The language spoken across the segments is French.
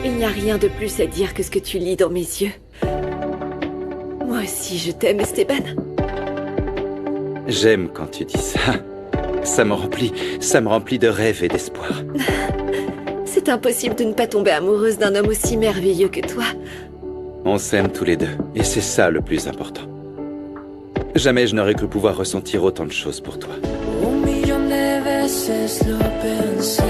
Il n'y a rien de plus à dire que ce que tu lis dans mes yeux. Moi aussi, je t'aime, Esteban. J'aime quand tu dis ça. Ça me remplit de rêves et d'espoir. C'est impossible de ne pas tomber amoureuse d'un homme aussi merveilleux que toi. On s'aime tous les deux, et c'est ça le plus important. Jamais je n'aurais cru pouvoir ressentir autant de choses pour toi. Un millón de veces lo pensé.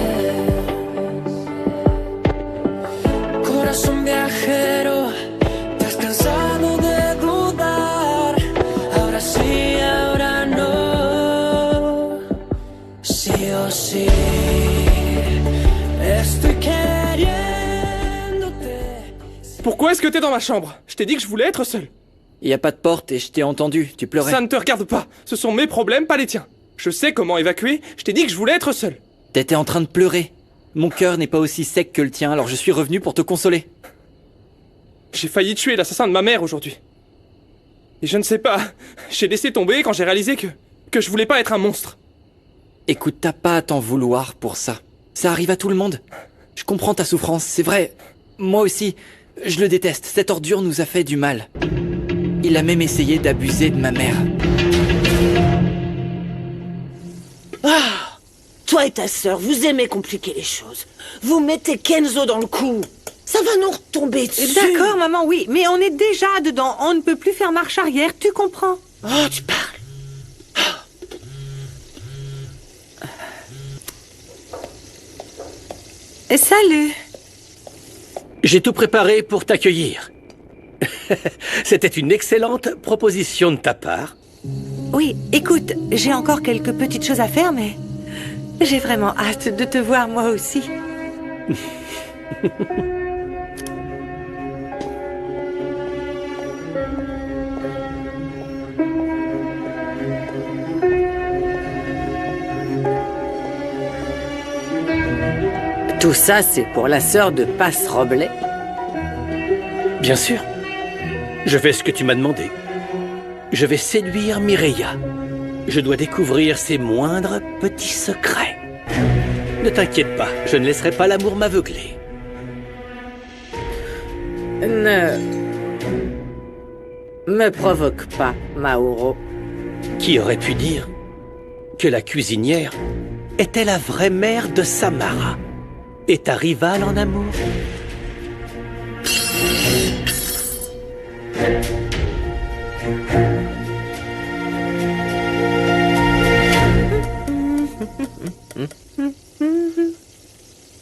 Corazón viajero, te has cansado de dudar. Ahora sí, ahora no. Sí o sí. Estoy queriéndote. Pourquoi est-ce que t'es dans ma chambre? Je t'ai dit que je voulais être seul. Y a pas de porte et je t'ai entendu, tu pleurais. Ça ne te regarde pas. Ce sont mes problèmes, pas les tiens. Je sais comment évacuer. Je t'ai dit que je voulais être seul. T'étais en train de pleurer. Mon cœur n'est pas aussi sec que le tien, alors je suis revenu pour te consoler. J'ai failli tuer l'assassin de ma mère aujourd'hui. Et je ne sais pas. J'ai laissé tomber quand j'ai réalisé que je voulais pas être un monstre. Écoute, t'as pas à t'en vouloir pour ça. Ça arrive à tout le monde. Je comprends ta souffrance, c'est vrai. Moi aussi, je le déteste. Cette ordure nous a fait du mal. Il a même essayé d'abuser de ma mère. Ah! Toi et ta sœur, vous aimez compliquer les choses. Vous mettez Kenzo dans le coup. Ça va nous retomber dessus. D'accord, maman, oui, mais on est déjà dedans. On ne peut plus faire marche arrière, tu comprends? Oh, tu parles. Salut. J'ai tout préparé pour t'accueillir. C'était une excellente proposition de ta part. Oui, écoute, j'ai encore quelques petites choses à faire, mais j'ai vraiment hâte de te voir moi aussi. Tout ça, c'est pour la sœur de Passe-Roblet. Bien sûr. Je fais ce que tu m'as demandé. Je vais séduire Mireia. Je dois découvrir ses moindres petits secrets. Ne t'inquiète pas, je ne laisserai pas l'amour m'aveugler. Ne me provoque pas, Mauro. Qui aurait pu dire que la cuisinière était la vraie mère de Samara et ta rivale en amour?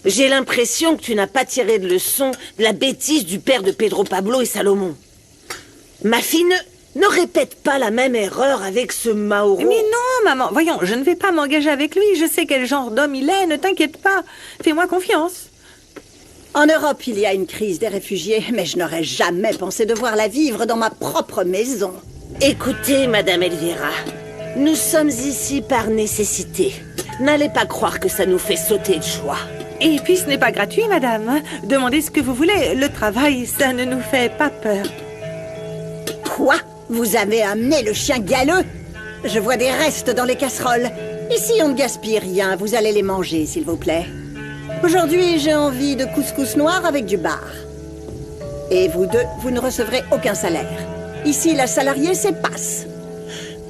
J'ai l'impression que tu n'as pas tiré de leçon de la bêtise du père de Pedro Pablo et Salomon. Ma fille, ne répète pas la même erreur avec ce Mauro. Mais non, maman, voyons, je ne vais pas m'engager avec lui. Je sais quel genre d'homme il est, ne t'inquiète pas. Fais-moi confiance. En Europe, il y a une crise des réfugiés, mais je n'aurais jamais pensé devoir la vivre dans ma propre maison. Écoutez, Madame Elvira, nous sommes ici par nécessité. N'allez pas croire que ça nous fait sauter de joie. Et puis ce n'est pas gratuit, madame. Demandez ce que vous voulez. Le travail, ça ne nous fait pas peur. Quoi? Vous avez amené le chien galeux? Je vois des restes dans les casseroles. Ici, on ne gaspille rien. Vous allez les manger, s'il vous plaît. Aujourd'hui, j'ai envie de couscous noir avec du bar. Et vous deux, vous ne recevrez aucun salaire. Ici, la salariée, c'est Passe.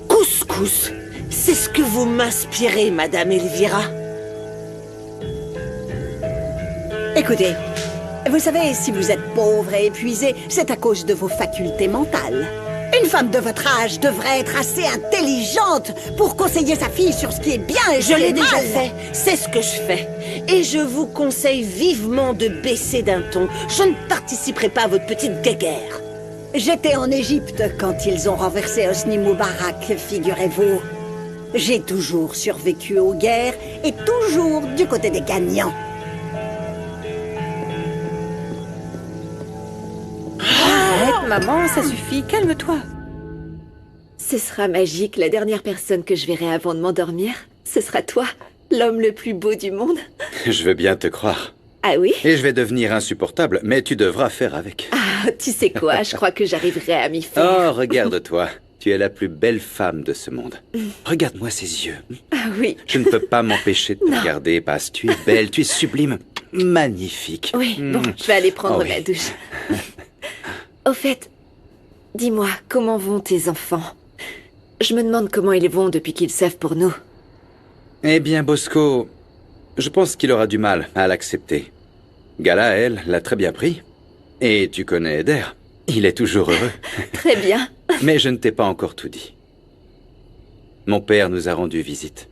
Couscous, c'est ce que vous m'inspirez, Madame Elvira. Écoutez, vous savez, si vous êtes pauvre et épuisé, c'est à cause de vos facultés mentales. Une femme de votre âge devrait être assez intelligente pour conseiller sa fille sur ce qui est bien et ce Je qui est l'ai déjà mal. fait, c'est ce que je fais. Et je vous conseille vivement de baisser d'un ton. Je ne participerai pas à votre petite guéguerre. J'étais en Égypte quand ils ont renversé Hosni Moubarak, figurez-vous. J'ai toujours survécu aux guerres et toujours du côté des gagnants. Arrête, maman, ça suffit. Calme-toi. Ce sera magique, la dernière personne que je verrai avant de m'endormir. Ce sera toi, l'homme le plus beau du monde. Je veux bien te croire. Ah oui? Et je vais devenir insupportable, mais tu devras faire avec. Ah, tu sais quoi, je crois que j'arriverai à m'y faire. Oh, regarde-toi. Tu es la plus belle femme de ce monde. Regarde-moi ces yeux. Ah oui. Je ne peux pas m'empêcher de te regarder, Passe. Tu es belle, tu es sublime. magnifique. Oui, bon, je vais aller prendre Oh oui. ma douche. Au fait, dis-moi, comment vont tes enfants? Je me demande comment ils vont depuis qu'ils savent pour nous. Eh bien, Bosco, je pense qu'il aura du mal à l'accepter. Gala, elle, l'a très bien pris. Et tu connais Eder. Il est toujours heureux. Très bien. Mais je ne t'ai pas encore tout dit. Mon père nous a rendu visite.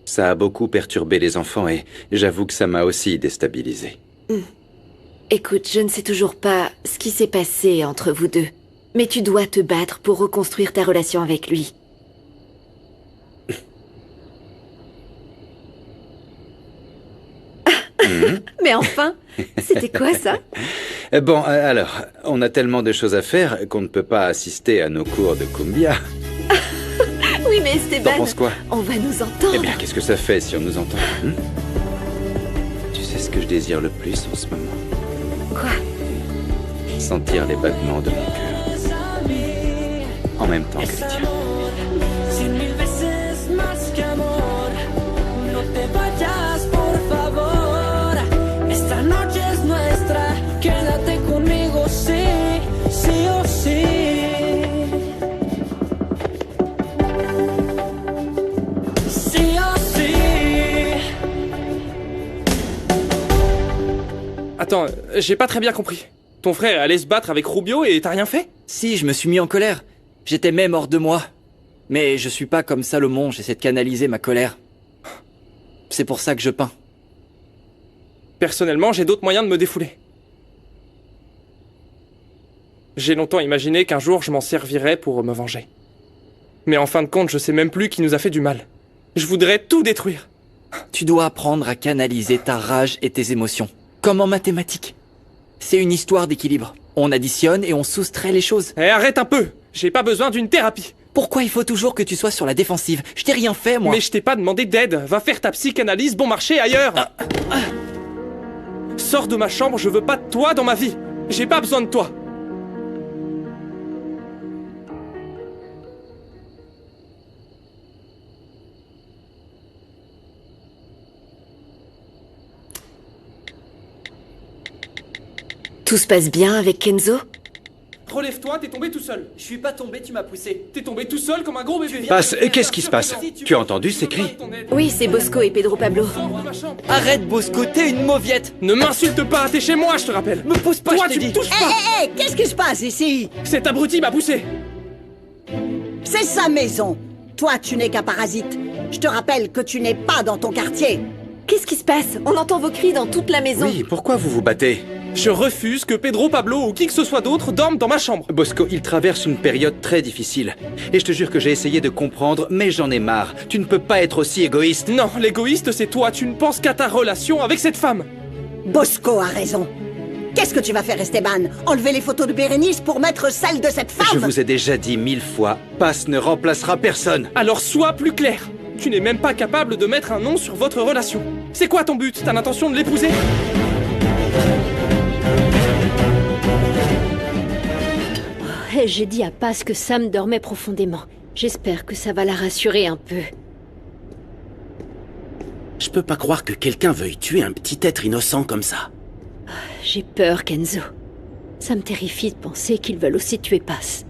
Ça a beaucoup perturbé les enfants et j'avoue que ça m'a aussi déstabilisé. Écoute, je ne sais toujours pas ce qui s'est passé entre vous deux. Mais tu dois te battre pour reconstruire ta relation avec lui. Mais enfin, c'était quoi ça? Bon, alors, on a tellement de choses à faire qu'on ne peut pas assister à nos cours de cumbia. Oui, mais T'en Esteban, penses quoi? on va nous entendre. Eh bien, qu'est-ce que ça fait si on nous entend Tu sais ce que je désire le plus en ce moment? Quoi? Sentir les battements de mon cœur. En même temps que le tien. Cien mil veces más que amor. No te vayas, por favor. Esta noche es nuestra. Quédate conmigo, sí, sí o sí. Sí o sí. Attends, j'ai pas très bien compris. Ton frère allait se battre avec Rubio et t'as rien fait? Si, je me suis mis en colère. J'étais même hors de moi. Mais je suis pas comme Salomon, j'essaie de canaliser ma colère. C'est pour ça que je peins. Personnellement, j'ai d'autres moyens de me défouler. J'ai longtemps imaginé qu'un jour je m'en servirais pour me venger. Mais en fin de compte, je sais même plus qui nous a fait du mal. Je voudrais tout détruire. Tu dois apprendre à canaliser ta rage et tes émotions. Comme en mathématiques. C'est une histoire d'équilibre. On additionne et on soustrait les choses. Eh, arrête un peu! J'ai pas besoin d'une thérapie. Pourquoi il faut toujours que tu sois sur la défensive? Je t'ai rien fait, moi. Mais je t'ai pas demandé d'aide. Va faire ta psychanalyse, bon marché ailleurs. Sors de ma chambre, je veux pas de toi dans ma vie. J'ai pas besoin de toi. Tout se passe bien avec Kenzo? Relève-toi, t'es tombé tout seul. Je suis pas tombé, tu m'as poussé. T'es tombé tout seul comme un gros bébé. Qu'est-ce qui se passe? Tu as entendu ces cris? Oui, c'est Bosco et Pedro Pablo. Sors de ma chambre. Arrête, Bosco, t'es une mauviette. Ne m'insulte pas, t'es chez moi, je te rappelle. Me pousse pas, Toi, je tu t'ai me dit. touches pas. Hé, qu'est-ce qui se passe ici? Cet abruti m'a poussé. C'est sa maison. Toi, tu n'es qu'un parasite. Je te rappelle que tu n'es pas dans ton quartier. Qu'est-ce qui se passe? On entend vos cris dans toute la maison. Oui, pourquoi vous vous battez? Je refuse que Pedro Pablo ou qui que ce soit d'autre dorme dans ma chambre. Bosco, il traverse une période très difficile. Et je te jure que j'ai essayé de comprendre, mais j'en ai marre. Tu ne peux pas être aussi égoïste. Non, l'égoïste c'est toi, tu ne penses qu'à ta relation avec cette femme. Bosco a raison. Qu'est-ce que tu vas faire, Esteban? Enlever les photos de Bérénice pour mettre celle de cette femme? Je vous ai déjà dit 1000 fois, Passe ne remplacera personne. Alors sois plus clair. Tu n'es même pas capable de mettre un nom sur votre relation. C'est quoi ton but? T'as l'intention de l'épouser? J'ai dit à Paz que Sam dormait profondément. J'espère que ça va la rassurer un peu. Je peux pas croire que quelqu'un veuille tuer un petit être innocent comme ça. J'ai peur, Kenzo. Ça me terrifie de penser qu'ils veulent aussi tuer Paz.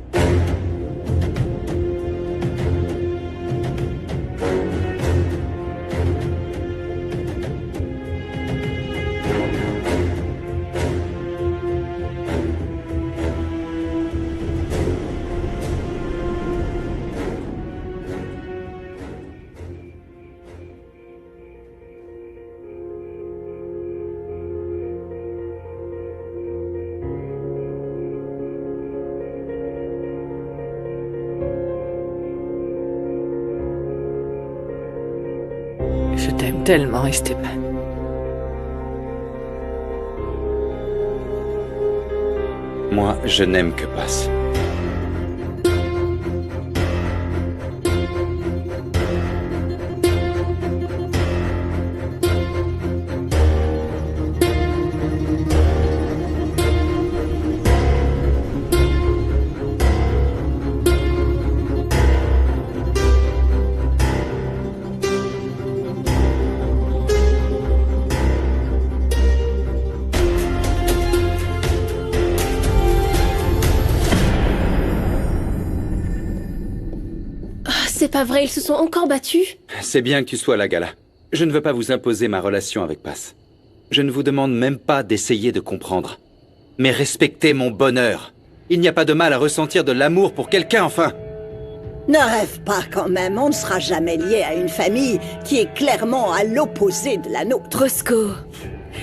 Je t'aime tellement, Esteban. Moi, je n'aime que Passe. pas vrai, ils se sont encore battus? C'est bien que tu sois là, Gala. Je ne veux pas vous imposer ma relation avec Paz. Je ne vous demande même pas d'essayer de comprendre. Mais respectez mon bonheur. Il n'y a pas de mal à ressentir de l'amour pour quelqu'un, enfin. Ne rêve pas quand même, on ne sera jamais lié à une famille qui est clairement à l'opposé de la nôtre. Bosco,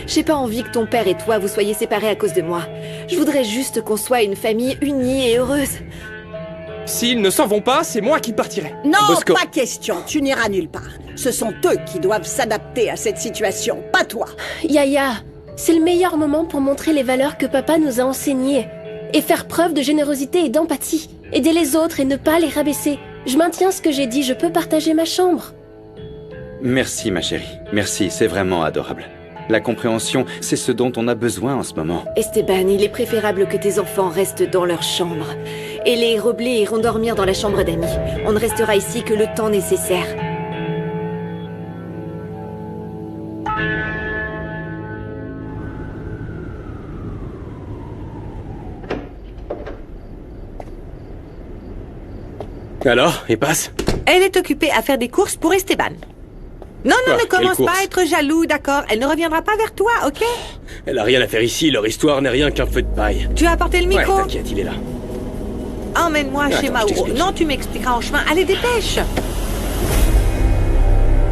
j'ai pas envie que ton père et toi vous soyez séparés à cause de moi. Je voudrais juste qu'on soit une famille unie et heureuse. S'ils ne s'en vont pas, c'est moi qui partirai. Non, Bosco. pas question, tu n'iras nulle part. Ce sont eux qui doivent s'adapter à cette situation, pas toi. Yaya, c'est le meilleur moment pour montrer les valeurs que papa nous a enseignées. Et faire preuve de générosité et d'empathie. Aider les autres et ne pas les rabaisser. Je maintiens ce que j'ai dit, je peux partager ma chambre. Merci, ma chérie. Merci, c'est vraiment adorable. La compréhension, c'est ce dont on a besoin en ce moment. Esteban, il est préférable que tes enfants restent dans leur chambre. Et les Roblé iront dormir dans la chambre d'amis. On ne restera ici que le temps nécessaire. Alors, et passe? Elle est occupée à faire des courses pour Esteban. Non, Quoi, ne commence quelle pas course? à être jaloux, d'accord? Elle ne reviendra pas vers toi, ok? Elle a rien à faire ici, leur histoire n'est rien qu'un feu de paille. Tu as apporté le micro? Ouais, t'inquiète, il est là. Emmène-moi chez Attends, je Mauro. t'explique. Non, tu m'expliqueras en chemin. Allez, dépêche!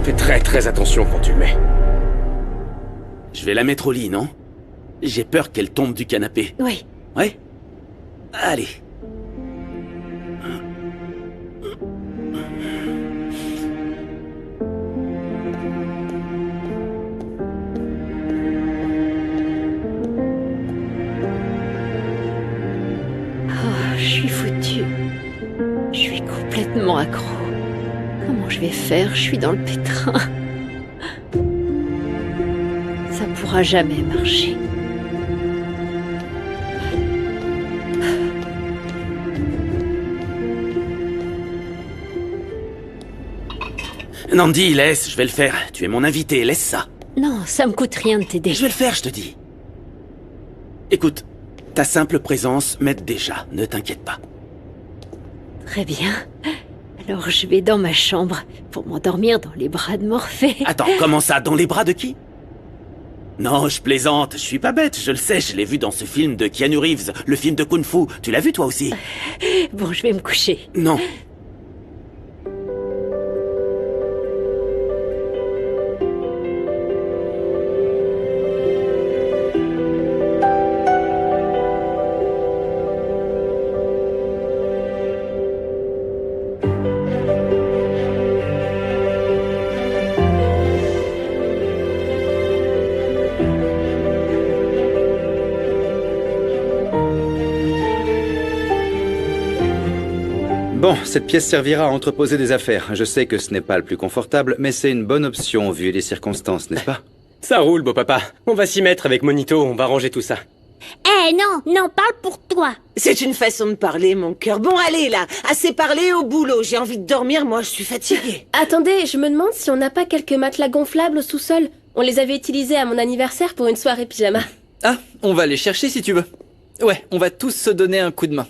Fais très attention quand tu le mets. Je vais la mettre au lit, non? J'ai peur qu'elle tombe du canapé. Oui. Ouais? Allez. Je suis foutue. Je suis complètement accro. Comment je vais faire? Je suis dans le pétrin. Ça pourra jamais marcher. Nandi, laisse, je vais le faire. Tu es mon invité, laisse ça. Non, ça me coûte rien de t'aider. Je vais le faire, je te dis. Écoute, ta simple présence m'aide déjà, ne t'inquiète pas. Très bien. Alors je vais dans ma chambre pour m'endormir dans les bras de Morphée. Attends, comment ça? Dans les bras de qui? Non, je plaisante, je suis pas bête, je le sais, je l'ai vu dans ce film de Keanu Reeves, le film de Kung Fu. Tu l'as vu toi aussi? Bon, je vais me coucher. Non. Bon, cette pièce servira à entreposer des affaires. Je sais que ce n'est pas le plus confortable, mais c'est une bonne option vu les circonstances, n'est-ce pas? Ça roule, beau papa. On va s'y mettre avec Monito, on va ranger tout ça. Eh non, parle pour toi. C'est une façon de parler, mon cœur. Bon, allez là, assez parlé, au boulot. J'ai envie de dormir, moi, je suis fatiguée. Attendez, je me demande si on n'a pas quelques matelas gonflables au sous-sol. On les avait utilisés à mon anniversaire pour une soirée pyjama. Ah, on va les chercher si tu veux. Ouais, on va tous se donner un coup de main.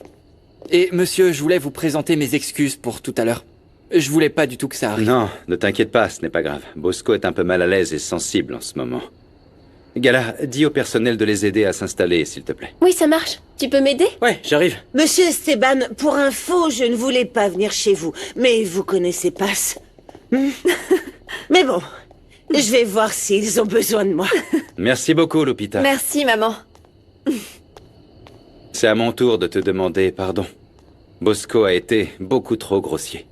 Et monsieur, je voulais vous présenter mes excuses pour tout à l'heure. Je voulais pas du tout que ça arrive. Non, ne t'inquiète pas, ce n'est pas grave. Bosco est un peu mal à l'aise et sensible en ce moment. Gala, dis au personnel de les aider à s'installer, s'il te plaît. Oui, ça marche. Tu peux m'aider? Ouais, j'arrive. Monsieur Esteban, pour info, je ne voulais pas venir chez vous. Mais vous connaissez Paz. Mais bon, je vais voir s'ils ont besoin de moi. Merci beaucoup, Lupita. Merci, maman. C'est à mon tour de te demander pardon. Bosco a été beaucoup trop grossier.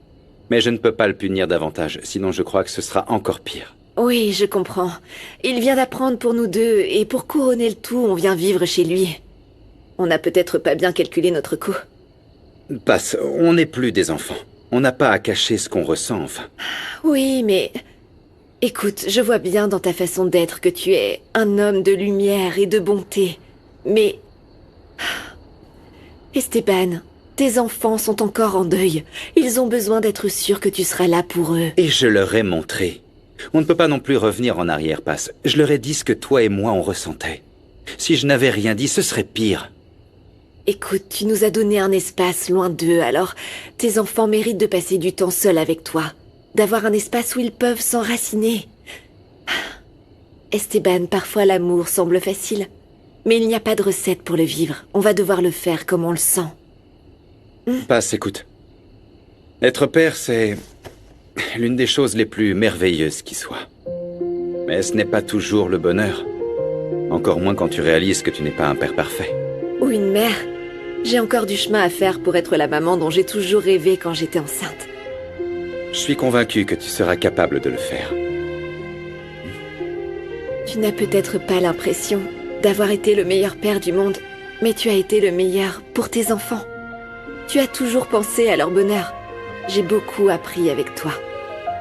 Mais je ne peux pas le punir davantage, sinon je crois que ce sera encore pire. Oui, je comprends. Il vient d'apprendre pour nous deux, et pour couronner le tout, on vient vivre chez lui. On n'a peut-être pas bien calculé notre coût. Passe, on n'est plus des enfants. On n'a pas à cacher ce qu'on ressent, enfin. Oui, mais... Écoute, je vois bien dans ta façon d'être que tu es un homme de lumière et de bonté. Mais... Esteban, tes enfants sont encore en deuil. Ils ont besoin d'être sûrs que tu seras là pour eux. Et je leur ai montré. On ne peut pas non plus revenir en arrière, Passe. Je leur ai dit ce que toi et moi on ressentait. Si je n'avais rien dit, ce serait pire. Écoute, tu nous as donné un espace loin d'eux, alors tes enfants méritent de passer du temps seuls avec toi, d'avoir un espace où ils peuvent s'enraciner. Esteban, parfois l'amour semble facile, mais il n'y a pas de recette pour le vivre. On va devoir le faire comme on le sent. Passe, écoute. Être père, c'est l'une des choses les plus merveilleuses qui soient. Mais ce n'est pas toujours le bonheur. Encore moins quand tu réalises que tu n'es pas un père parfait. Ou une mère. J'ai encore du chemin à faire pour être la maman dont j'ai toujours rêvé quand j'étais enceinte. Je suis convaincu que tu seras capable de le faire. Tu n'as peut-être pas l'impression d'avoir été le meilleur père du monde, mais tu as été le meilleur pour tes enfants. Tu as toujours pensé à leur bonheur. J'ai beaucoup appris avec toi.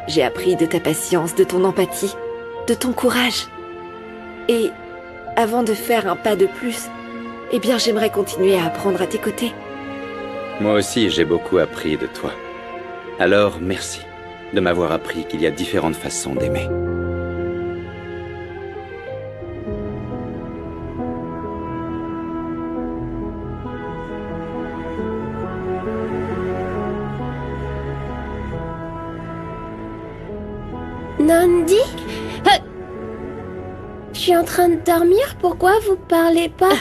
J'ai appris de ta patience, de ton empathie, de ton courage. Et avant de faire un pas de plus, eh bien j'aimerais continuer à apprendre à tes côtés. Moi aussi, j'ai beaucoup appris de toi. Alors, merci de m'avoir appris qu'il y a différentes façons d'aimer. Nandi? Je suis en train de dormir, pourquoi vous parlez pas?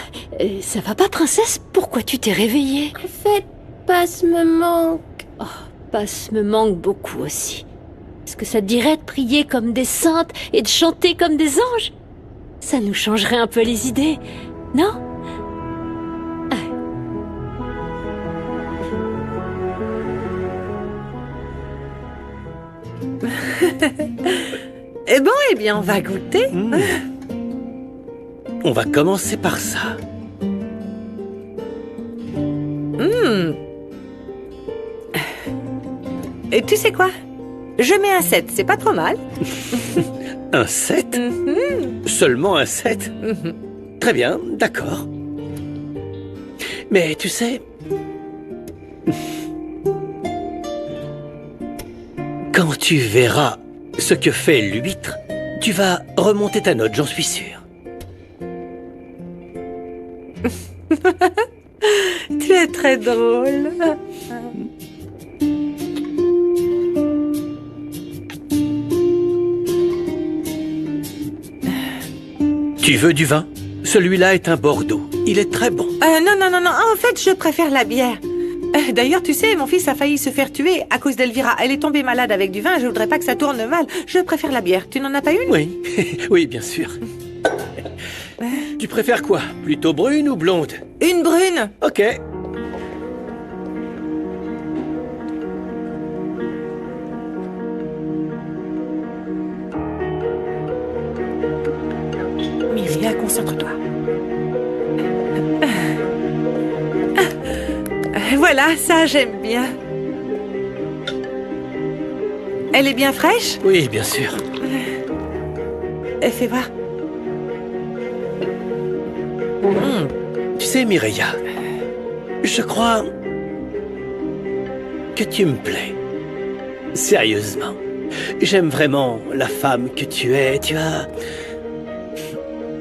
Ça va pas, princesse? Pourquoi tu t'es réveillée? En fait, Passe me manque. Oh, Passe me manque beaucoup aussi. Est-ce que ça te dirait de prier comme des saintes et de chanter comme des anges? Ça nous changerait un peu les idées, non? Eh bien, on va goûter. On va commencer par ça. Et tu sais quoi? Je mets un 7, c'est pas trop mal. Un 7? Seulement un 7? Très bien, d'accord. Mais tu sais... Quand tu verras ce que fait l'huître, tu vas remonter ta note, j'en suis sûr. Tu es très drôle. Tu veux du vin? Celui-là est un Bordeaux. Il est très bon. Non. En fait, je préfère la bière. D'ailleurs, tu sais, mon fils a failli se faire tuer à cause d'Elvira. Elle est tombée malade avec du vin. Je voudrais pas que ça tourne mal. Je préfère la bière. Tu n'en as pas une? Oui, oui, bien sûr. Tu préfères quoi? Plutôt brune ou blonde? Une brune. Ok. Myria, concentre-toi. Voilà, ça j'aime bien. Elle est bien fraîche? Oui, bien sûr. Fais voir. Tu sais, Mireia, je crois que tu me plais. Sérieusement. J'aime vraiment la femme que tu es.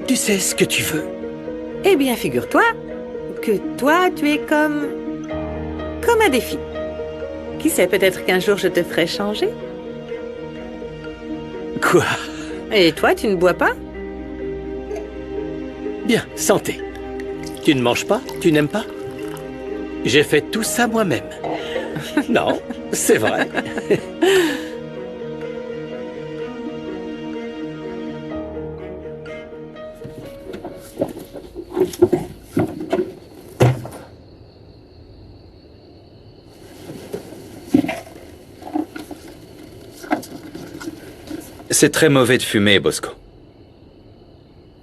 Tu sais ce que tu veux. Eh bien, figure-toi que toi, tu es comme un défi. Qui sait, peut-être qu'un jour je te ferai changer. Quoi? Et toi, tu ne bois pas? Bien, santé. Tu ne manges pas? Tu n'aimes pas? J'ai fait tout ça moi-même. Non, c'est vrai. C'est très mauvais de fumer, Bosco.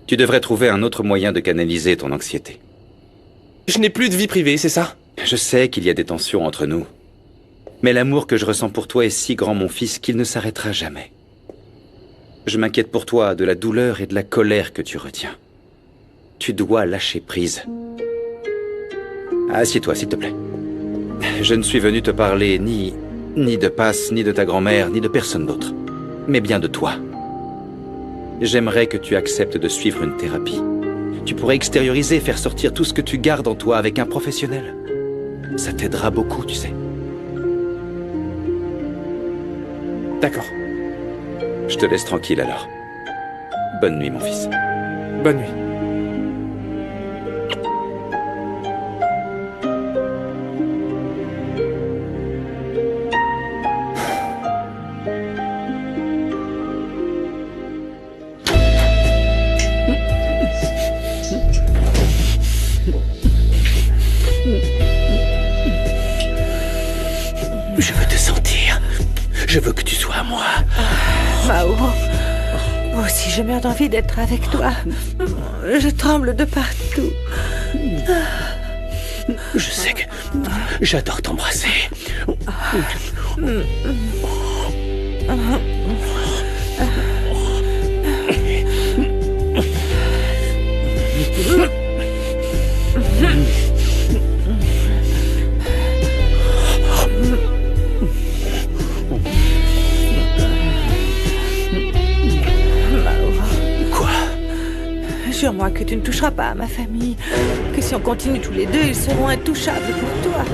Tu devrais trouver un autre moyen de canaliser ton anxiété. Je n'ai plus de vie privée, c'est ça? Je sais qu'il y a des tensions entre nous. Mais l'amour que je ressens pour toi est si grand, mon fils, qu'il ne s'arrêtera jamais. Je m'inquiète pour toi de la douleur et de la colère que tu retiens. Tu dois lâcher prise. Assieds-toi, s'il te plaît. Je ne suis venu te parler ni de Passe, ni de ta grand-mère, ni de personne d'autre, mais bien de toi. J'aimerais que tu acceptes de suivre une thérapie. Tu pourrais extérioriser, faire sortir tout ce que tu gardes en toi avec un professionnel. Ça t'aidera beaucoup, tu sais. D'accord. Je te laisse tranquille alors. Bonne nuit, mon fils. Bonne nuit. Je veux te sentir. Je veux que tu sois à moi. Mao, moi aussi je meurs d'envie d'être avec toi. Je tremble de partout. Je sais que j'adore t'embrasser. Jure-moi que tu ne toucheras pas à ma famille. Que si on continue tous les deux, ils seront intouchables pour toi.